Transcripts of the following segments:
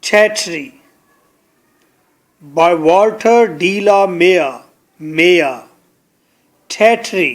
Tetrary by Walter de la Maya. Tetrary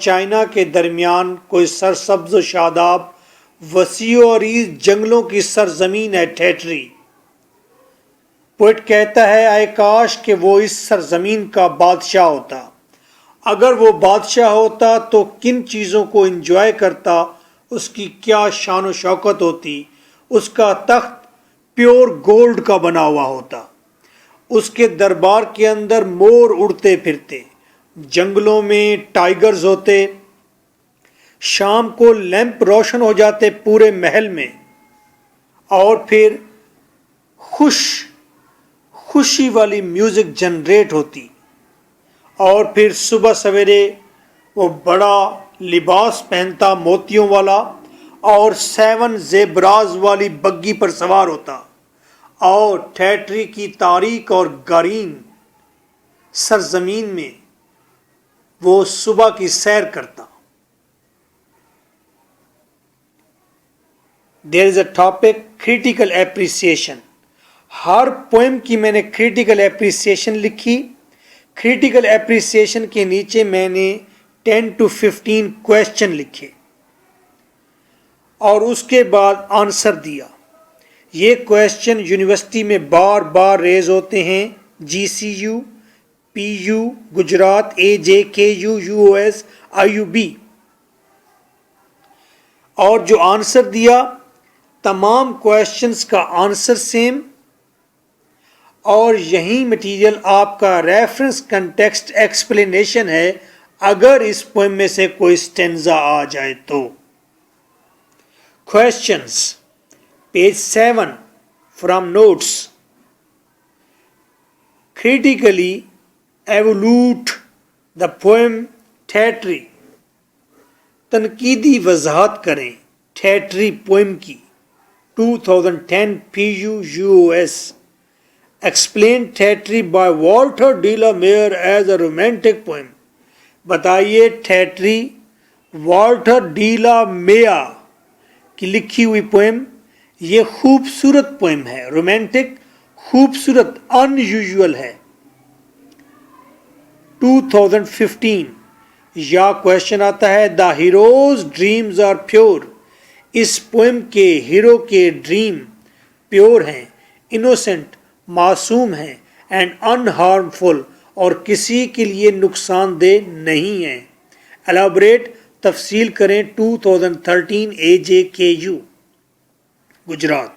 China کے درمیان کوئی سرسبز و شاداب وسیع و عریض جنگلوں کی سرزمین ہے ٹیٹری. پوئٹ کہتا ہے اے کاش کہ وہ اس سرزمین کا بادشاہ ہوتا. اگر وہ بادشاہ ہوتا تو کن چیزوں کو انجوائے کرتا، اس کی کیا شان و شوکت ہوتی. اس کا تخت پیور گولڈ کا بنا ہوا ہوتا. اس کے دربار کے اندر مور اڑتے پھرتے، جنگلوں میں ٹائیگرز ہوتے، شام کو لیمپ روشن ہو جاتے پورے محل میں، اور پھر خوشی والی میوزک جنریٹ ہوتی، اور پھر صبح سویرے وہ بڑا لباس پہنتا موتیوں والا اور 7 زیبراز والی بگی پر سوار ہوتا، اور ٹیٹری کی تاریک اور گارین سرزمین میں وہ صبح کی سیر کرتا. There is a topic critical appreciation. ہر پوئم کی میں نے کریٹیکل اپریسیشن لکھی. کریٹیکل اپریسیشن کے نیچے میں نے 10 to 15 کویشچن لکھے اور اس کے بعد آنسر دیا. یہ کویشچن یونیورسٹی میں بار بار ریز ہوتے ہیں. GCU PU Gujarat AJKU UOS IUB. اور جو آنسر دیا تمام کویشچنز کا آنسر سیم، اور یہی مٹیریل آپ کا ریفرنس کنٹیکسٹ ایکسپلینیشن ہے اگر اس پوئم میں سے کوئی سٹینزا آ جائے تو. Questions page 7 from notes. critically evaluate the poem Tetrary. تنقیدی وضاحت کریں ٹیٹری پوئم کی. 2010 PU UOS. Explain Tetrary by Walter de la Maya as a romantic poem. بتائیے ٹیٹری والٹر ڈی لا میا کی لکھی ہوئی پوئم یہ خوبصورت پوئم ہے. رومانٹک، خوبصورت، ان یوزول ہے. 2015 یا کویشچن آتا ہے the hero's dreams are pure. اس پوئم کے ہیرو کے ڈریم پیور ہیں، انوسنٹ، معصوم ہیں، اینڈ ان ہارمفل، اور کسی کے لیے نقصان دہ نہیں ہیں. الیبوریٹ، تفصیل کریں. 2013 AJKU گجرات.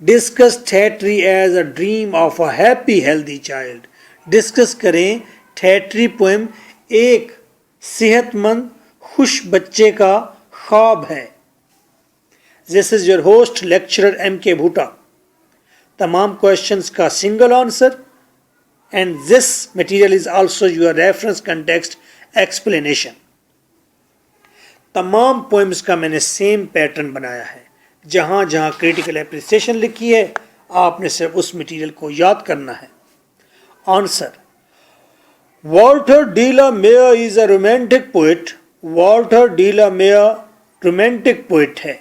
ڈسکس ٹیٹری as a dream of a happy healthy child. Discuss کریں ٹیٹری پوئم ایک صحت مند خوش بچے کا خواب ہے. This is your host lecturer MK Bhutta. تمام کویشچنز کا single answer, and this material is also your reference context explanation. تمام پوئمز کا میں نے سیم پیٹرن بنایا ہے. جہاں جہاں کریٹیکل اپریسیشن لکھی ہے آپ نے صرف اس مٹیریل کو یاد کرنا ہے. Answer: Walter de la Mare is a romantic poet. Walter de la Mare romantic poet ہے.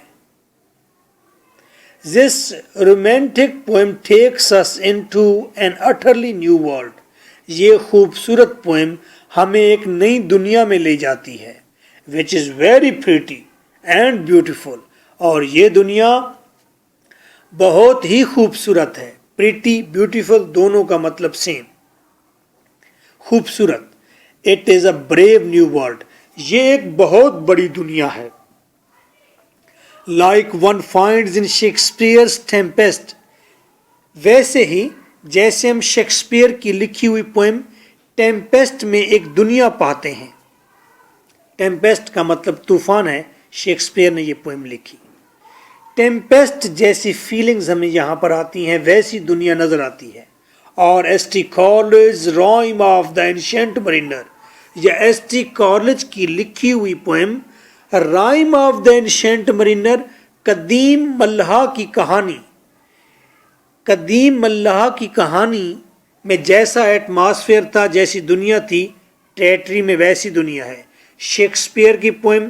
This romantic poem takes us into an utterly new world. یہ خوبصورت پوئم ہمیں ایک نئی دنیا میں لے جاتی ہے. which is very pretty and beautiful. اور یہ دنیا بہت ہی خوبصورت ہے. pretty beautiful دونوں کا مطلب سیم. خوبصورت. it is a brave new world. یہ ایک بہت بڑی دنیا ہے. like one finds in Shakespeare's Tempest. ویسے ہی جیسے ہم شیکسپیئر کی لکھی ہوئی پوئم ٹیمپیسٹ میں ایک دنیا پاتے ہیں. ٹیمپیسٹ کا مطلب طوفان ہے. شیکسپیئر نے یہ پوئم لکھی. ٹیمپیسٹ جیسی فیلنگز ہمیں یہاں پر آتی ہیں ویسی دنیا نظر آتی ہے. اور S T. Coleridge rime of the ancient mariner یا ایس.ٹی. کارلج کی لکھی ہوئی poem rime of the ancient mariner قدیم ملحہ کی کہانی. قدیم ملحہ کی کہانی میں جیسا ایٹماسفیئر تھا، جیسی دنیا تھی، ٹیٹری میں ویسی دنیا ہے. شیکسپیئر کی poem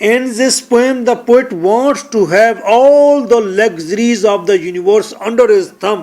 In this poem, the poet wants to have all the luxuries of the universe under his thumb.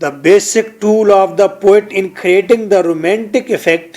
The basic tool of the poet in creating the romantic effect,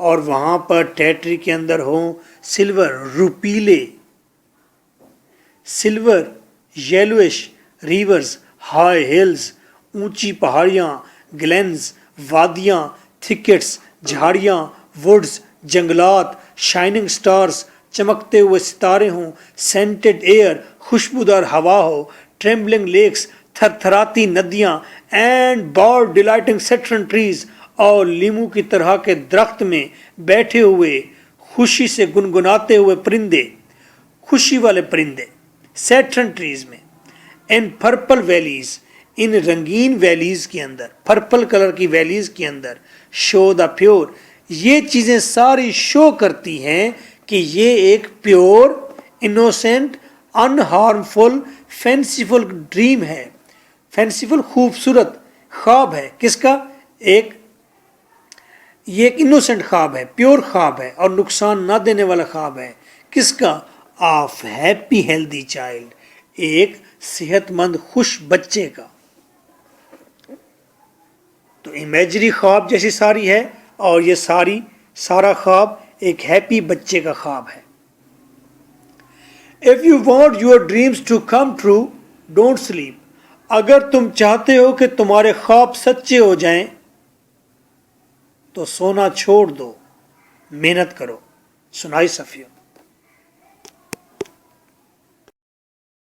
اور وہاں پر ٹیریٹری کے اندر ہوں silver روپیلے، silver yellowish rivers, high hills اونچی پہاڑیاں، glens وادیاں، thickets جھاڑیاں، ووڈز جنگلات، شائننگ سٹارز چمکتے ہوئے ستارے ہوں، سینٹڈ ایئر خوشبودار ہوا ہو، ٹریمبلنگ لیکس تھر تھراتی ندیاں، اینڈ برڈ ڈیلائٹنگ سیٹرن ٹریز اور لیمو کی طرح کے درخت میں بیٹھے ہوئے خوشی سے گنگناتے ہوئے پرندے، خوشی والے پرندے سیٹرن ٹریز میں، ان پرپل ویلیز ان رنگین ویلیز کے اندر، پرپل کلر کی ویلیز کے اندر، شو دا پیور یہ چیزیں ساری شو کرتی ہیں کہ یہ ایک پیور انوسینٹ انہارمفل فینسیفل ڈریم ہے، فینسیفل خوبصورت خواب ہے، کس کا؟ یہ ایک انوسینٹ خواب ہے، پیور خواب ہے اور نقصان نہ دینے والا خواب ہے، کس کا؟ آف ہیپی ہیلدی چائلڈ، ایک صحت مند خوش بچے کا۔ تو امیجری خواب جیسی ساری ہے اور یہ سارا خواب ایک ہیپی بچے کا خواب ہے۔ If you want your dreams to come true, don't sleep. اگر تم چاہتے ہو کہ تمہارے خواب سچے ہو جائیں تو سونا چھوڑ دو، محنت کرو۔ سنائی صفیہ۔